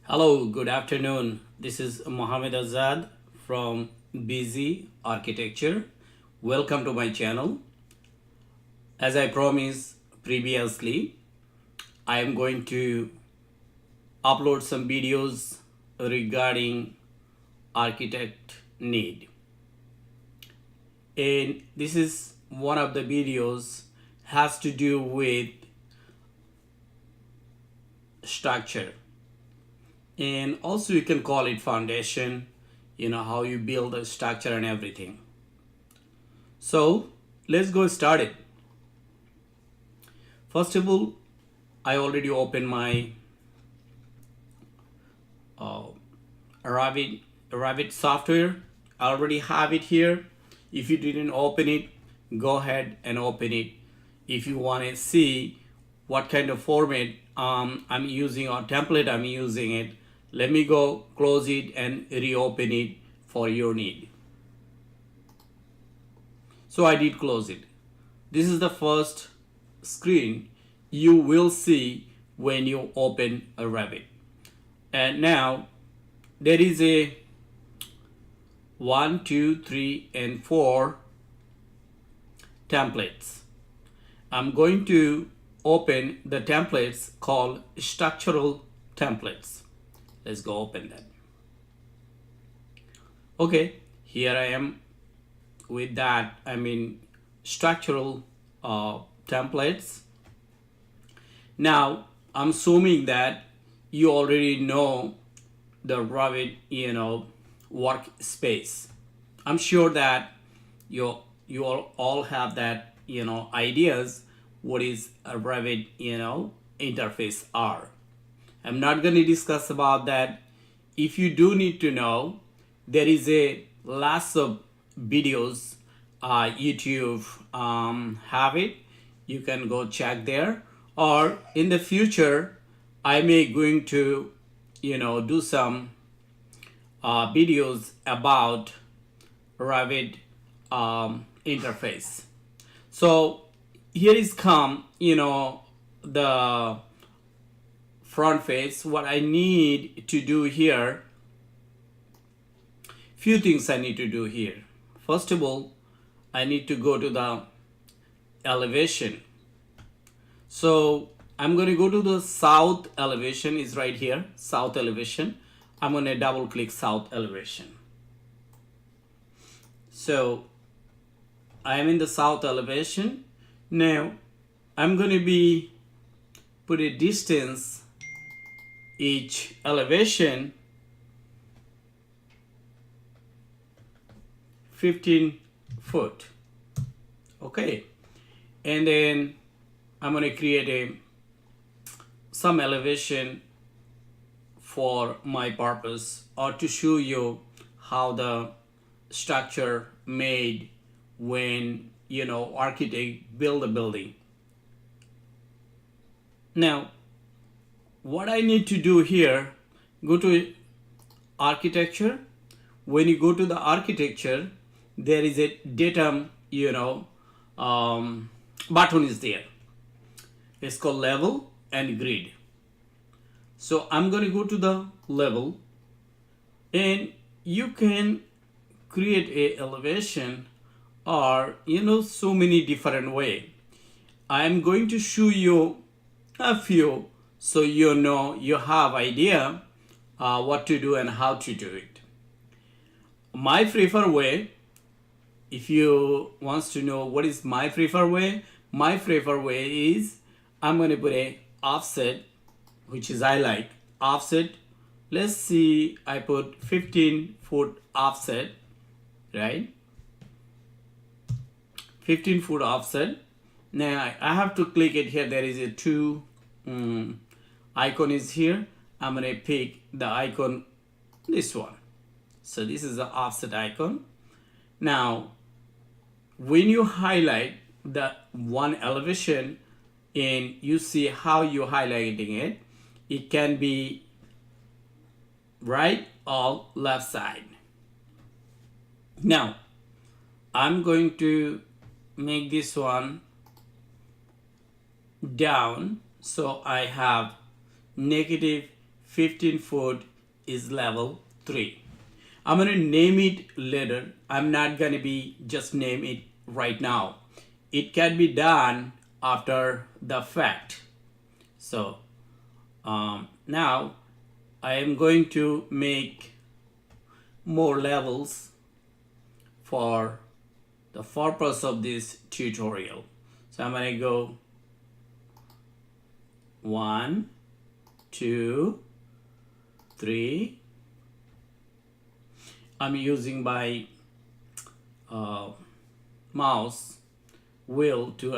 Hello, good afternoon. This is Mohammed Azad from Busy Architecture. Welcome to my channel. As I promised previously, I am going to upload some videos regarding architect need. And this is one of the videos has to do with structure, and also you can call it foundation, how you build a structure and everything. So let's go started. First of all, I already opened my uh, Revit software. I already have it here. If you didn't open it, go ahead and open it. If you want to see what kind of format I'm using or template I'm using it, let me go close it and reopen it for your need. So I did close it. This is the first screen you will see when you open a Revit. And now there is a 1, 2, 3, and 4 templates. I'm going to open the templates called structural templates. Let's go open that. Okay, here I am with that. Structural templates. Now I'm assuming that you already know the Revit, workspace. I'm sure that you all have that, ideas what is a Revit, interface are. I'm not going to discuss about that. If you do need to know, there is a lots of videos, YouTube have it. You can go check there. Or in the future, I may going to, do some videos about Revit interface. So here is the front face. What I need to do here, few things I need to do here. First of all, I need to go to the elevation. So I'm going to go to the south elevation, is right here, south elevation. I'm going to double click south elevation. So I am in the south elevation. Now I'm going to be put a distance each elevation 15 foot. Okay, and then I'm going to create some elevation for my purpose, or to show you how the structure made when architect build a building. Now what I need to do here, go to architecture. When you go to the architecture, there is a datum button is there. It's called level and grid. So I'm going to go to the level, and you can create a elevation or so many different way. I'm going to show you a few so you have idea what to do and how to do it. My preferred way, if you wants to know what is my preferred way is I'm going to put a offset, which is I like offset. Let's see, I put 15-foot offset, right? 15-foot offset. Now I have to click it here. There is a two icon is here. I'm going to pick the icon, this one. So this is the offset icon. Now when you highlight the one elevation and you see how you're highlighting it, it can be right or left side. Now I'm going to make this one down, so I have negative 15 foot is level 3. I'm going to name it later. I'm not going to be just name it right now. It can be done after the fact. So now I am going to make more levels for the purpose of this tutorial. So I'm going to go 1, 2, 3. I'm using my mouse wheel to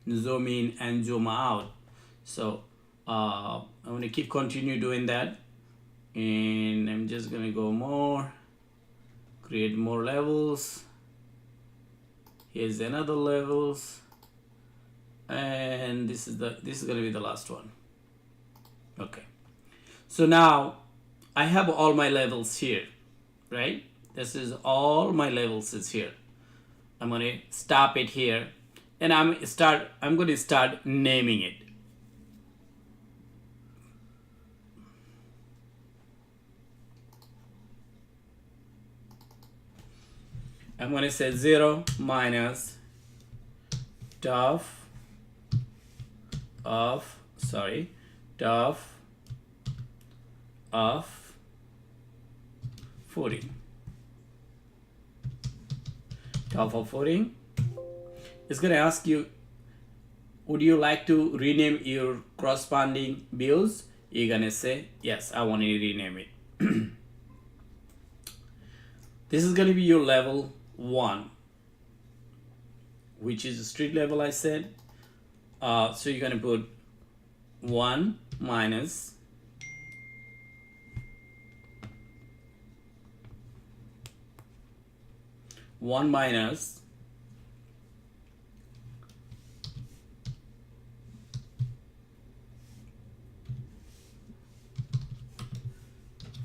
zoom in and zoom out. So I'm going to keep continue doing that, and I'm just going to go more, create more levels. Here's another levels, and this is going to be the last one. Okay, so now I have all my levels here, right? This is all my levels is here. I'm going to stop it here, and I'm going to start naming it. I'm going to say 0 minus def of footing. Top of footing. It's going to ask you, would you like to rename your corresponding views? You're going to say, yes, I want to rename it. This is going to be your level 1, which is street level, I said. So you're going to put 1 minus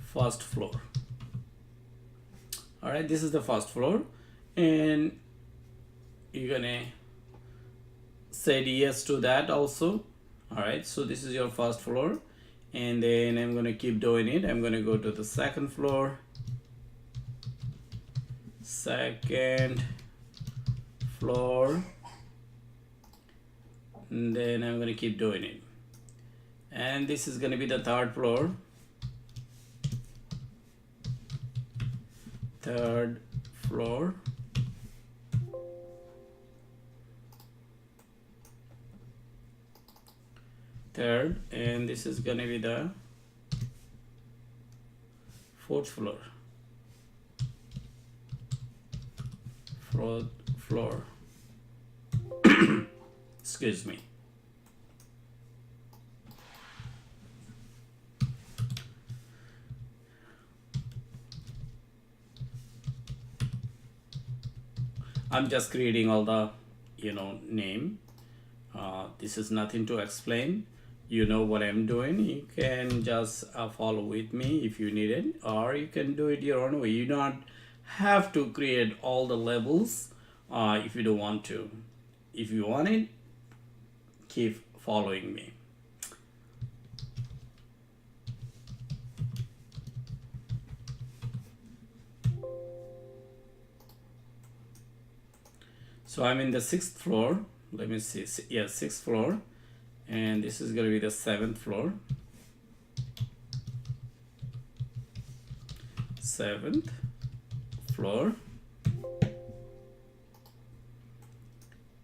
first floor. All right, this is the first floor, and you're gonna say yes to that also. All right, so this is your first floor, and then I'm gonna keep doing it. I'm gonna go to the second floor, and then I'm gonna keep doing it, and this is gonna be the third floor. Third, and this is gonna be the fourth floor. Excuse me. I'm just creating all the name. This is nothing to explain. You know what I'm doing. You can just follow with me if you need it, or you can do it your own way. You don't have to create all the levels if you don't want to. If you want it, keep following me. So I'm in the 6th floor. Let me see. Yeah, 6th floor. And this is going to be the 7th floor. 7th floor.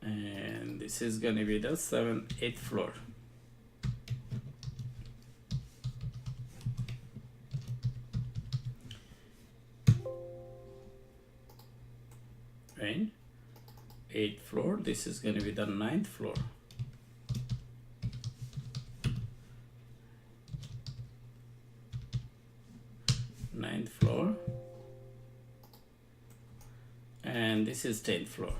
And this is going to be the 8th floor. Right? 8th floor. This is going to be the 9th floor. 9th floor. And this is 10th floor.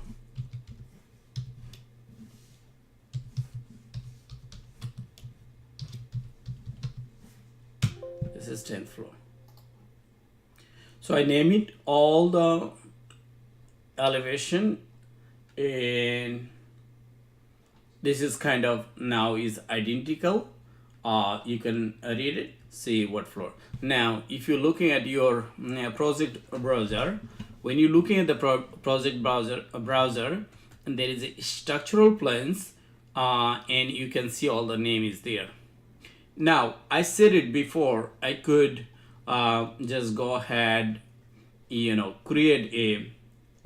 This is 10th floor. So I name it all the elevation, and this is kind of now is identical. You can read it, see what floor. Now if you're looking at your project browser, when you're looking at the project browser, and there is a structural plans, and you can see all the name is there. Now I said it before, I could just go ahead, create a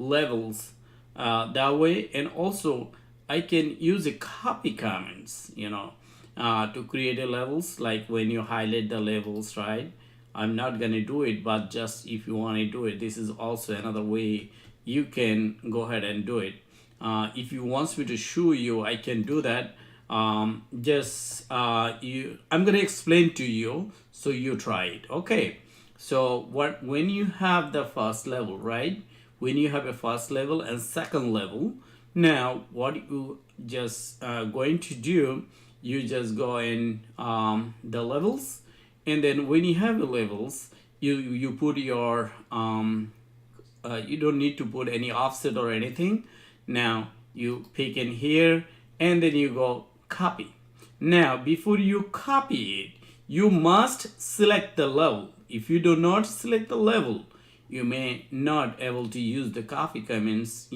levels that way, and also I can use a copy comments, to create a levels, like when you highlight the levels, right? I'm not gonna do it, but just if you want to do it, this is also another way you can go ahead and do it. If you want me to show you, I can do that. I'm gonna explain to you, so you try it. Okay, so when you have the first level, right? When you have a first level and second level, now what you just going to do, you just go in the levels, and then when you have the levels, you put your you don't need to put any offset or anything. Now you pick in here, and then you go copy. Now before you copy it, you must select the level. If you do not select the level, you may not able to use the copy comments,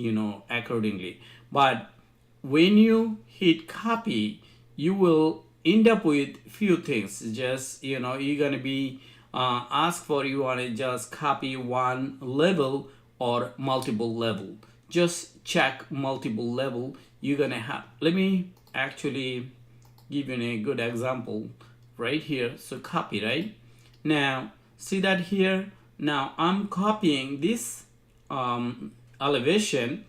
accordingly. But when you hit copy, you will end up with few things. Just you're gonna be asked for, you want to just copy one level or multiple level. Just check multiple level. You're gonna have, let me actually give you a good example right here. So copy, right? Now see that here, now I'm copying this elevation,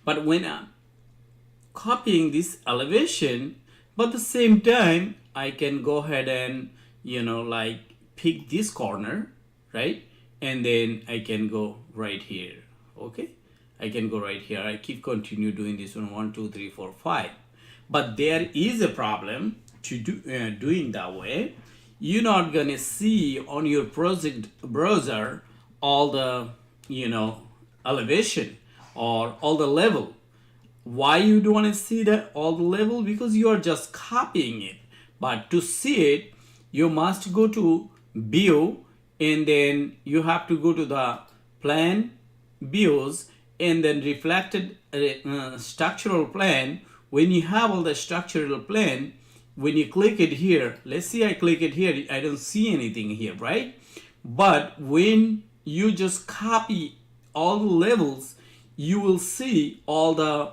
but when I'm copying this elevation, but at the same time I can go ahead and like pick this corner, right? And then I can go right here. Okay, I can go right here. I keep continue doing this one, 1 2 3 4 5. But there is a problem to doing that way. You're not gonna see on your project browser all the elevation or all the level. Why you don't want to see that all the level? Because you are just copying it. But to see it, you must go to view, and then you have to go to the plan views, and then reflected structural plan. When you have all the structural plan, when you click it here, let's see, I click it here, I don't see anything here, right? But when you just copy all the levels, you will see all the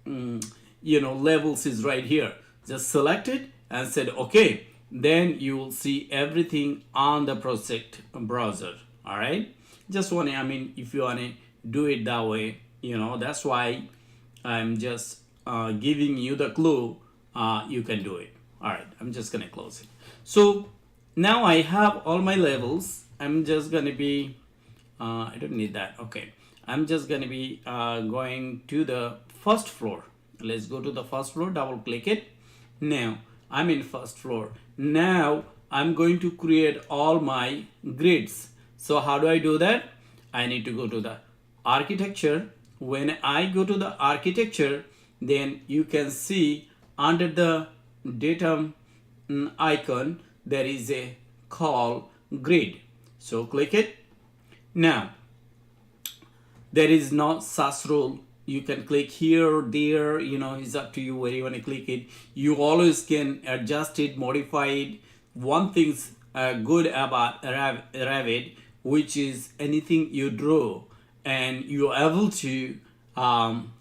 levels is right here. Just select it and said okay, then you will see everything on the project browser. All right, just want to, if you want to do it that way, that's why I'm just giving you the clue. You can do it. All right, I'm just gonna close it. So now I have all my levels. I'm just gonna be I don't need that. Okay, I'm just gonna be going to the first floor. Let's go to the first floor, double click it. Now I'm in first floor. Now I'm going to create all my grids. So how do I do that? I need to go to the architecture. When I go to the architecture, then you can see under the datum icon there is a call grid. So click it. Now there is no SAS rule. You can click here or there, it's up to you where you want to click it. You always can adjust it, modify it. One thing's good about Revit, which is anything you draw and you're able to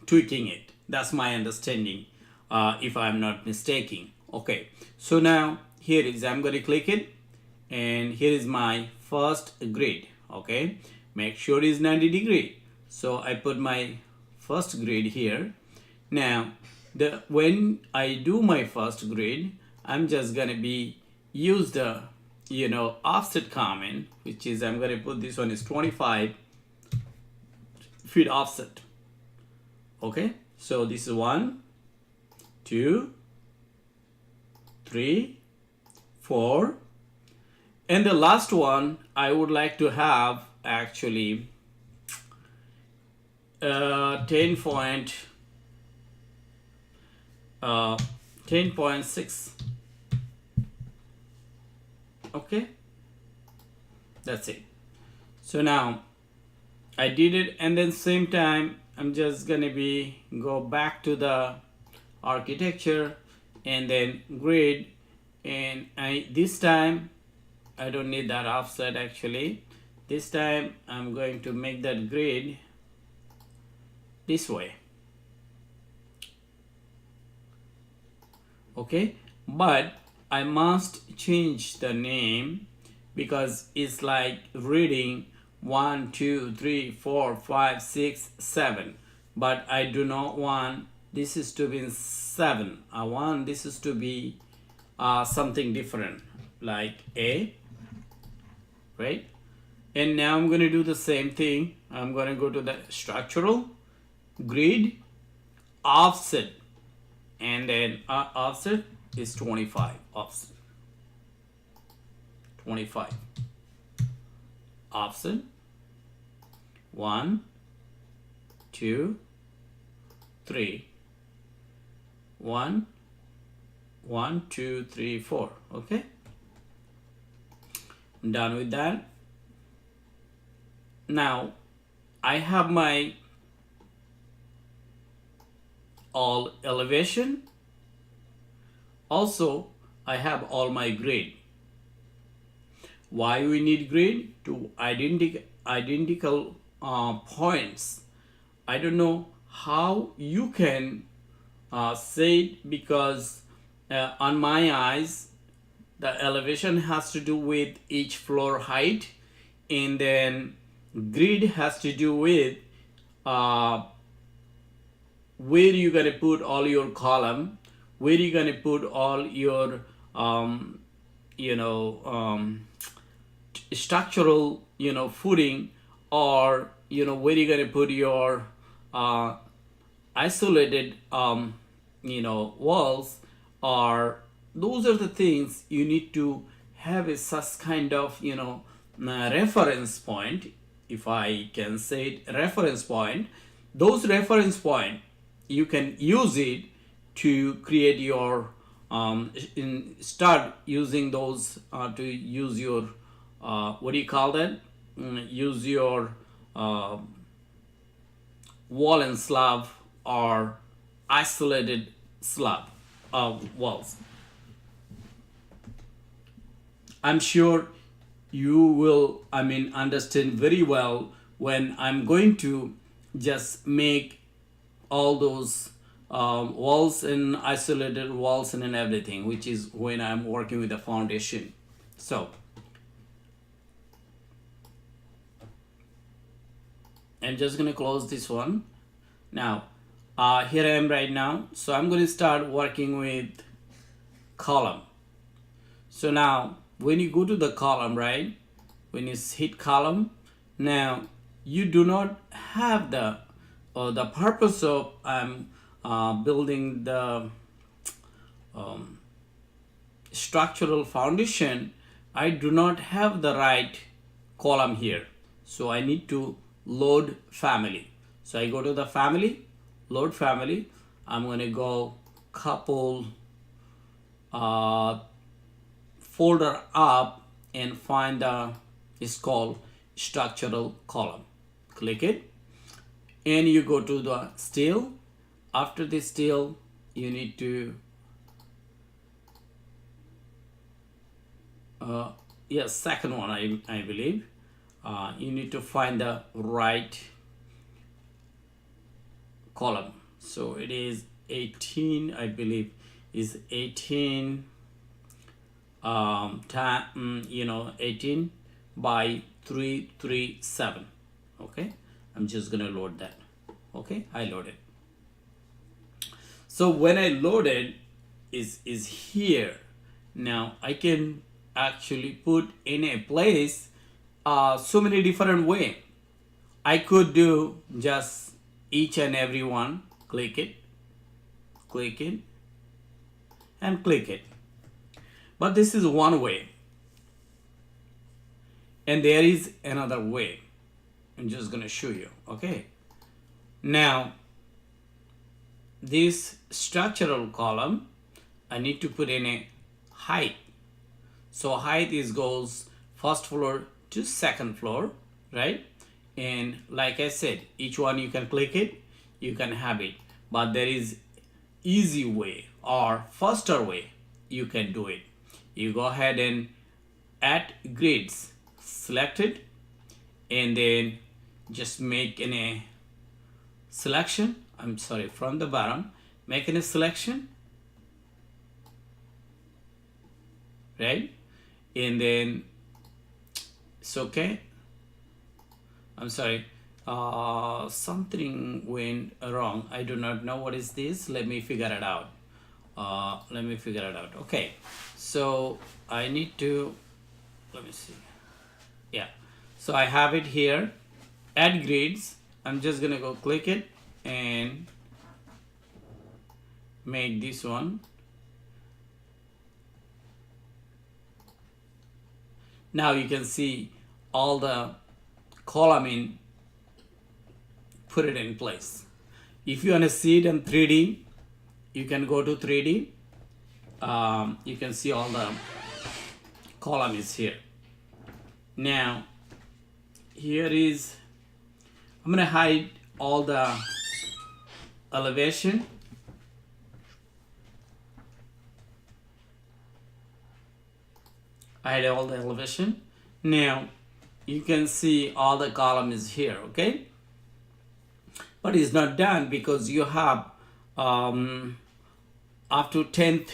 tweaking it. That's my understanding, if I'm not mistaken. Okay, so now here is, I'm going to click it, and here is my first grid. Okay, make sure it's 90 degree. So I put my first grid here. Now when I do my first grid, I'm just gonna be use the offset comment, which is, I'm gonna put this one is 25 feet offset. Okay, so this is 1 2 3 4, and the last one I would like to have actually 10.6. Okay, that's it. So now I did it, and then same time I'm just gonna be go back to the architecture and then grid, and this time I don't need that offset actually. This time I'm going to make that grid this way. Okay, but I must change the name because it's like reading 1 2 3 4 5 6 7, but I do not want this is to be in 7. I want this is to be something different, like A, right? And now I'm going to do the same thing. I'm going to go to the structural, grid, offset, and then offset is 25. Offset 25. Offset 1 2 3 1 1 2 3 4. Okay, I'm done with that. Now I have my all elevation. Also I have all my grid. Why we need grid? To identical points. I don't know how you can say it, because on my eyes the elevation has to do with each floor height, and then grid has to do with where you're gonna put all your column, where you're gonna put all your structural footing, or where you're gonna put your isolated walls, or those are the things you need to have a such kind of reference point, if I can say it, reference point. Those reference point you can use it to create your start using those to use your what do you call that, use your wall and slab or isolated slab walls. I'm sure you will understand very well when I'm going to just make all those walls and isolated walls and everything, which is when I'm working with the foundation. So I'm just going to close this one. Now here I am right now, so I'm going to start working with column. So now when you go to the column, right, when you hit column, now you do not have the purpose of building the structural foundation. I do not have the right column here, so I need to load family. So I go to the family, load family. I'm going to go couple folder up and find it's called structural column. Click it, and you go to the steel. After the steel, you need to second one, I believe. You need to find the right column. So it is 18, I believe, is 18 18 by 337. Okay, I'm just gonna load that. Okay, I load it. So when I load it, is here. Now I can actually put in a place so many different way. I could do just each and every one. Click it, and click it. But this is one way, and there is another way. I'm just gonna show you. Okay, now this structural column, I need to put in a height. So height is goes first floor to second floor, right? And like I said, each one you can click it, you can have it, but there is easy way or faster way you can do it. You go ahead and add grids, select it, and then just make a selection. I'm sorry, from the bottom, making a selection, right? And then it's okay. I'm sorry, something went wrong. I do not know what is this. Let me figure it out. Okay, so I need to, let me see. Yeah, so I have it here, add grids. I'm just gonna go click it and make this one. Now you can see all the column in, put it in place. If you want to see it in 3D, you can go to 3D. You can see all the column is here. Now here is, I'm gonna hide all the elevation. Hide all the elevation. Now you can see all the column is here, okay? But it's not done because you have up to 10th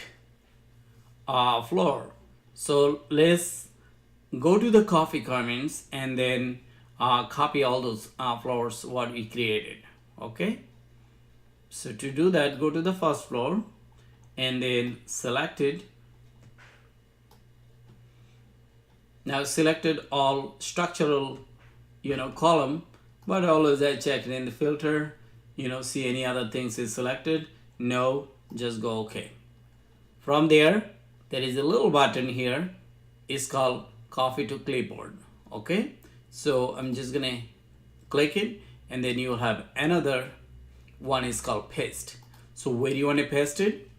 floor. So let's go to the coffee comments and then copy all those floors what we created, okay? So to do that, go to the first floor and then select it. Now selected all structural, column, but always I check in the filter, see any other things is selected. No, just go okay. From there is a little button here. It's called copy to clipboard. Okay, so I'm just gonna click it, and then you'll have another one is called paste. So where do you want to paste it?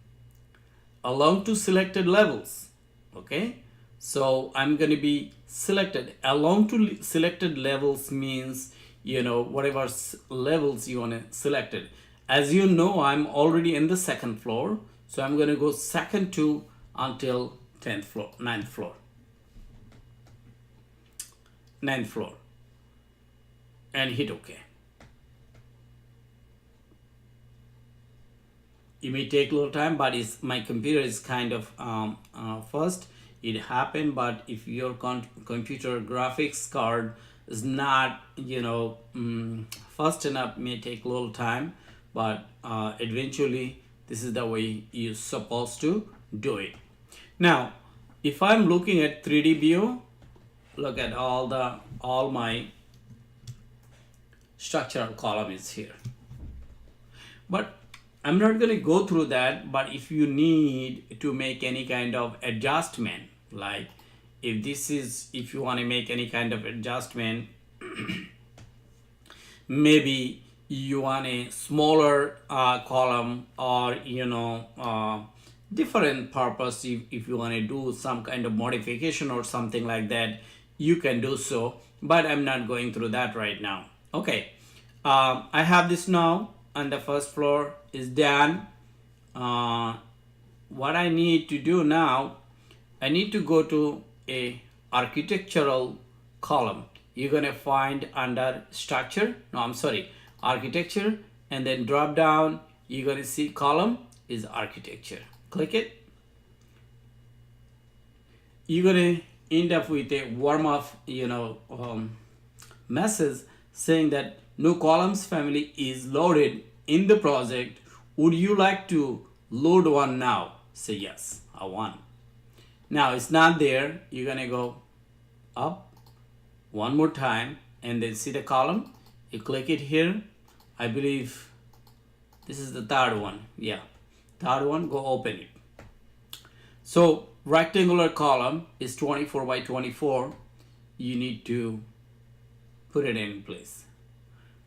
Along to selected levels. Okay, so I'm going to be selected along to selected levels means whatever levels you want to select it. As you know, I'm already in the second floor, so I'm going to go second to until 10th floor, 9th floor, 9th floor, and hit OK. It may take a little time, but my computer is kind of fast. It happened, but if your computer graphics card is not fast enough, may take a little time, but eventually this is the way you're supposed to do it. Now if I'm looking at 3D view, look at all my structural column is here, but I'm not going to go through that. But if you need to make any kind of adjustment, like if you want to make any kind of adjustment, maybe you want a smaller column, or different purpose, if you want to do some kind of modification or something like that, you can do so, but I'm not going through that right now. Okay, I have this now, and the first floor is done. What I need to do now, I need to go to a architectural column. You're gonna find under structure, architecture, and then drop down, you're gonna see column is architecture. Click it. You're gonna end up with a warm up message saying that no columns family is loaded in the project. Would you like to load one now? Say yes, I want. Now it's not there. You're gonna go up one more time and then see the column. You click it here. I believe this is the third one. Yeah, third one, go open it. So rectangular column is 24 by 24. You need to put it in place,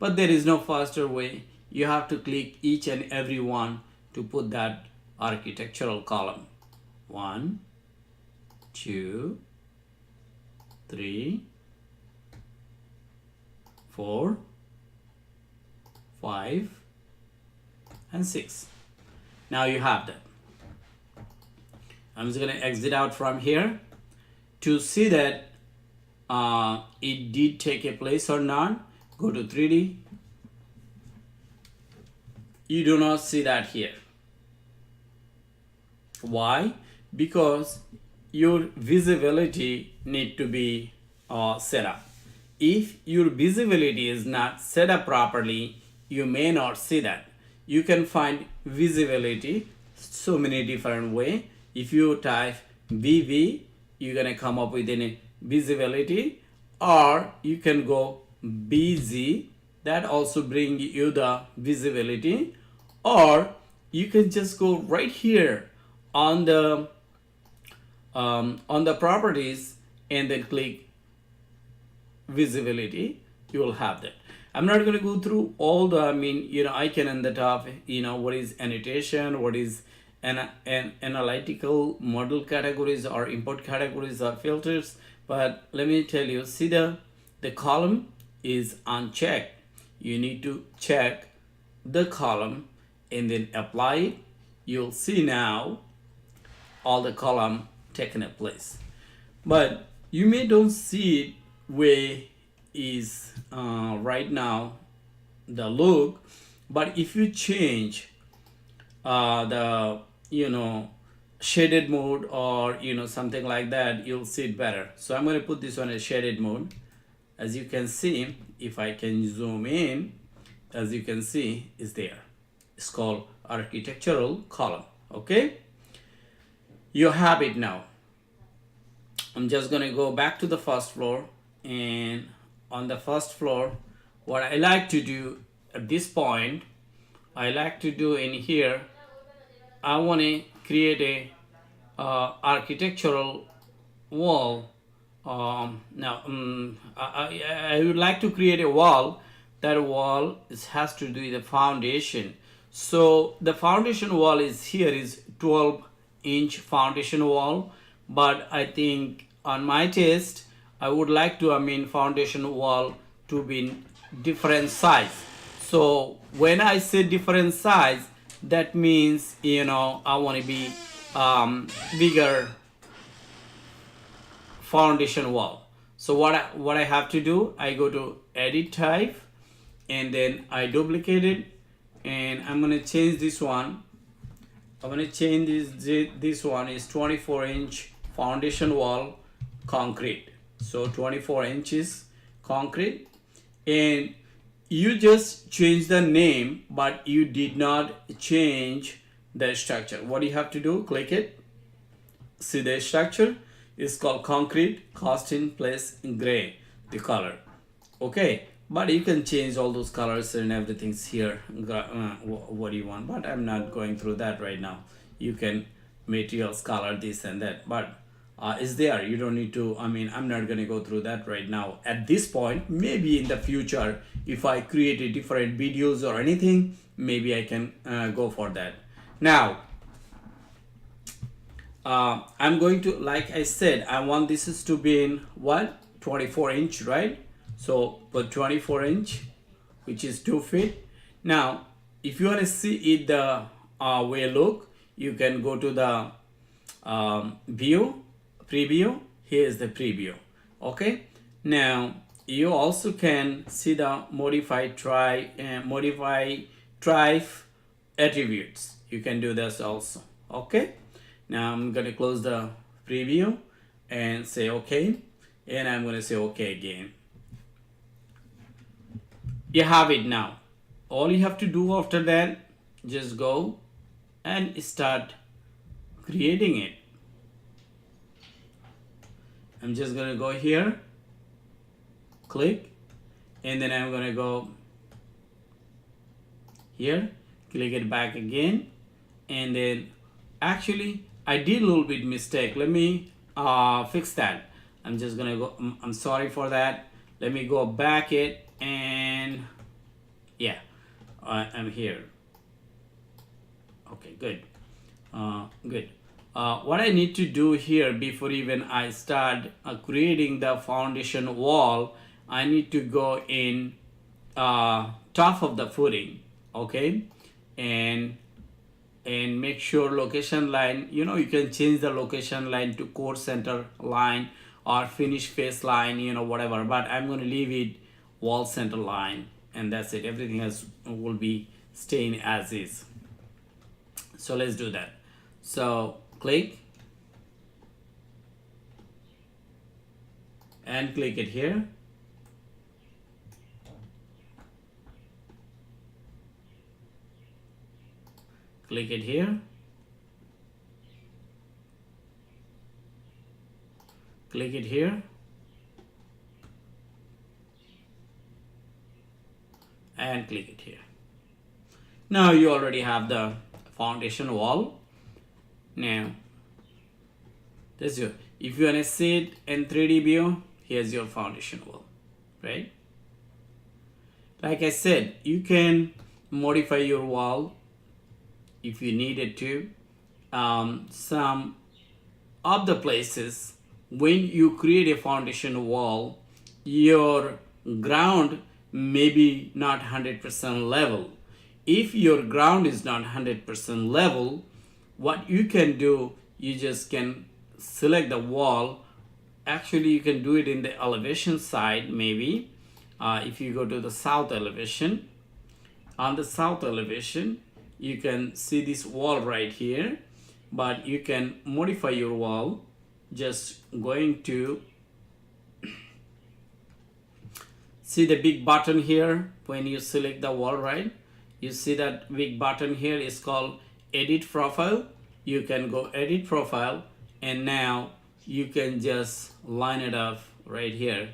but there is no faster way. You have to click each and every one to put that architectural column. 1, 2, 3, 4, 5, and 6. Now you have that. I'm just going to exit out from here to see that it did take a place or not. Go to 3D. You do not see that here. Why? Because your visibility need to be set up. If your visibility is not set up properly, you may not see that. You can find visibility so many different way. If you type VV, you're gonna come up with any visibility, or you can go BZ, that also bring you the visibility, or you can just go right here on the properties and then click visibility. You will have that. I'm not going to go through all the icon on the top, what is annotation, what is an analytical model categories or import categories or filters, but let me tell you, see the column is unchecked. You need to check the column and then apply it. You'll see now all the column taking a place, but you may don't see it where is right now the look. But if you change the shaded mode or something like that, you'll see it better. So I'm going to put this on a shaded mode. As you can see, if I can zoom in, as you can see, is there. It's called architectural column. Okay, you have it now. I'm just going to go back to the first floor, and on the first floor, what I like to do at this point, I like to do in here, I want to create a architectural wall. I would like to create a wall. That wall has to do with the foundation. So the foundation wall is here is 12-inch foundation wall, but I think on my taste, I would like to foundation wall to be different size. So when I say different size, that means I want to be bigger foundation wall. So what I have to do, I go to edit type, and then I duplicate it, and I'm going to change this one. I'm going to change this one is 24-inch foundation wall concrete. So 24 inches concrete, and you just change the name, but you did not change the structure. What you have to do, click it, see the structure is called concrete cast in place in gray, the color. Okay, but you can change all those colors and everything's here, what do you want, but I'm not going through that right now. You can materials color this and that, but is there, you don't need to, I'm not going to go through that right now at this point. Maybe in the future, if I create a different videos or anything, maybe I can go for that. Now I'm going to, like I said, I want this is to be in what, 24-inch, right? So put 24-inch, which is 2 feet. Now if you want to see it the way look, you can go to the view, preview. Here is the preview. Okay, now you also can see the modify drive attributes. You can do this also. Okay, now I'm going to close the preview and say okay, and I'm going to say okay again. You have it now. All you have to do after that, just go and start creating it. I'm just going to go here, click, and then I'm going to go here, click it back again, and then actually I did a little bit mistake. Let me fix that. I'm just going to go, I'm sorry for that. Let me go back it, and yeah, I'm here. Okay, good. Good. what I need to do here before even I start creating the foundation wall, I need to go in top of the footing, okay, and make sure location line, you can change the location line to core center line or finish face line, whatever, but I'm going to leave it wall center line, and that's it. Everything else will be staying as is. So let's do that. So click and click it here. Click it here. Click it here. And click it here. Now you already have the foundation wall. Now this is if you want to see it in 3D view, here's your foundation wall, right? Like I said, you can modify your wall if you needed to. Some of the places when you create a foundation wall, your ground may be not 100% level. If your ground is not 100% level, what you can do, you just can select the wall. Actually, you can do it in the elevation side, maybe. If you go to the south elevation, on the south elevation, you can see this wall right here, but you can modify your wall just going to see the big button here. When you select the wall, right, you see that big button here is called edit profile. You can go edit profile, and now you can just line it up right here.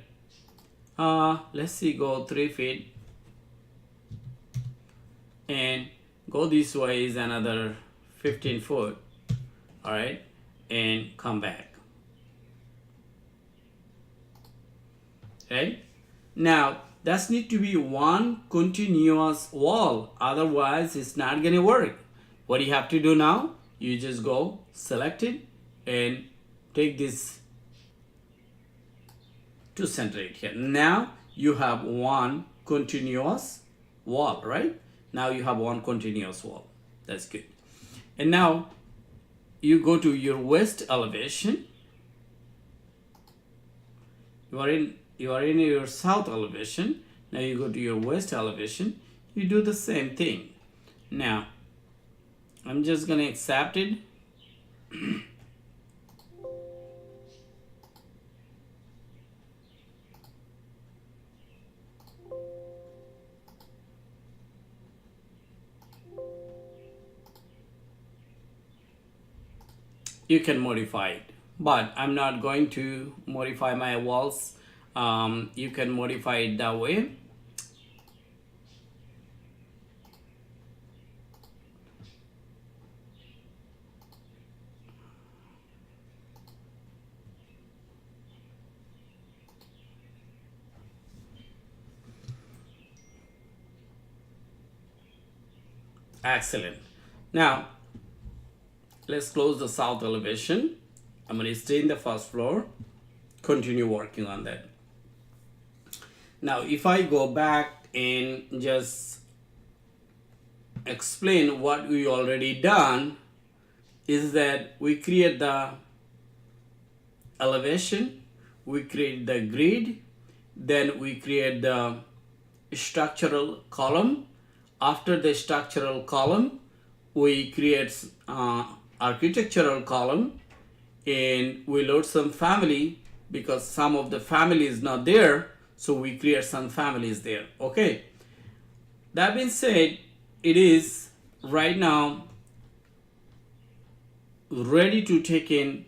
Let's see, go 3 feet and go this way is another 15 foot. All right, and come back. Okay, now that's need to be one continuous wall, otherwise it's not gonna work. What you have to do now, you just go select it and take this to center it here. Now you have one continuous wall, right? Now you have one continuous wall. That's good. And now you go to your west elevation. You are in your south elevation. Now you go to your west elevation. You do the same thing. Now I'm just gonna accept it. You can modify it, but I'm not going to modify my walls. You can modify it that way. Excellent. Now let's close the south elevation. I'm going to stay in the first floor, continue working on that. Now if I go back and just explain what we already done, is that we create the elevation, we create the grid, then we create the structural column. After the structural column, we create architectural column, and we load some family because some of the family is not there, so we create some families there. Okay, that being said, it is right now ready to take in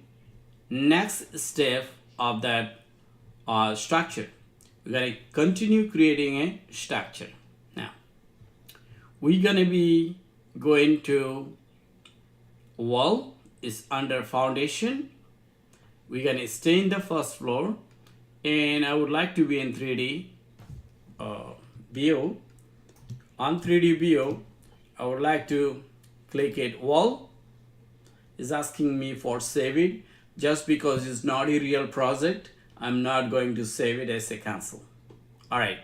next step of that structure. We're going to continue creating a structure. Now we're going to be going to wall is under foundation. We're going to stay in the first floor, and I would like to be in 3D view. On 3D view, I would like to click it wall, is asking me for save it. Just because it's not a real project, I'm not going to save it as a cancel. All right.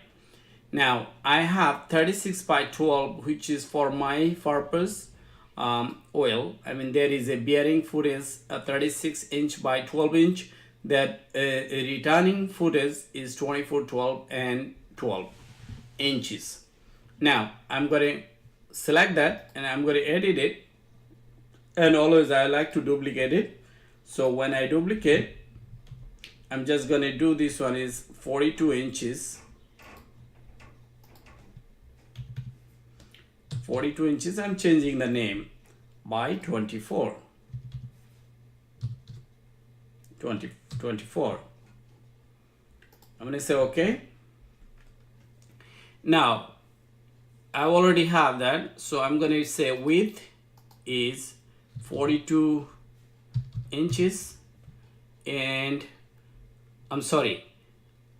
Now I have 36 by 12, which is for my purpose. Oil. I mean, there is a bearing footage, a 36 inch by 12 inch. That a returning footage is 24, 12, and 12 inches. Now I'm going to select that and I'm going to edit it. And always I like to duplicate it. So when I duplicate, I'm just going to do this one is 42 inches. 42 inches. I'm changing the name by 24. 24. I'm going to say okay. Now I already have that, so I'm going to say width is 42 inches, and I'm sorry,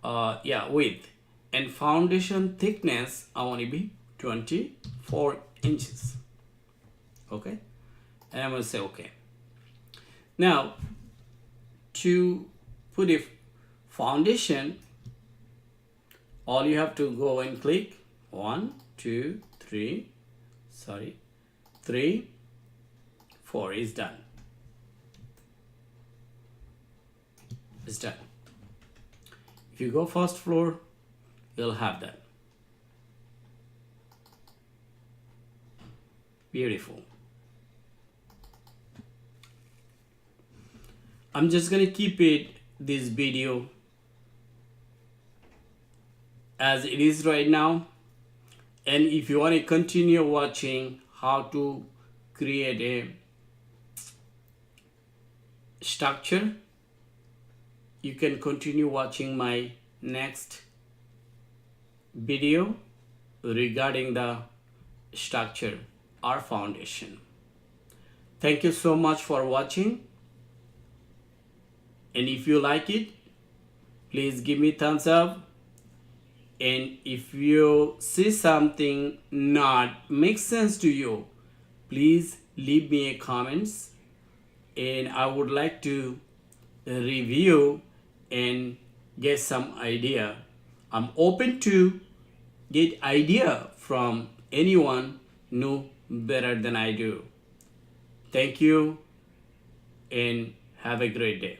width, and foundation thickness I want to be 24 inches. Okay, and I'm going to say okay. Now to put a foundation, all you have to go and click 1, 2, 3, 3, 4 is done. It's done. If you go first floor, you'll have that. Beautiful. I'm just going to keep this video as it is right now. And if you want to continue watching how to create a structure, you can continue watching my next video regarding the structure or foundation. Thank you so much for watching. And if you like it, please give me thumbs up. And if you see something not make sense to you, please leave me a comments, and I would like to review and get some idea. I'm open to get idea from anyone know better than I do. Thank you and have a great day.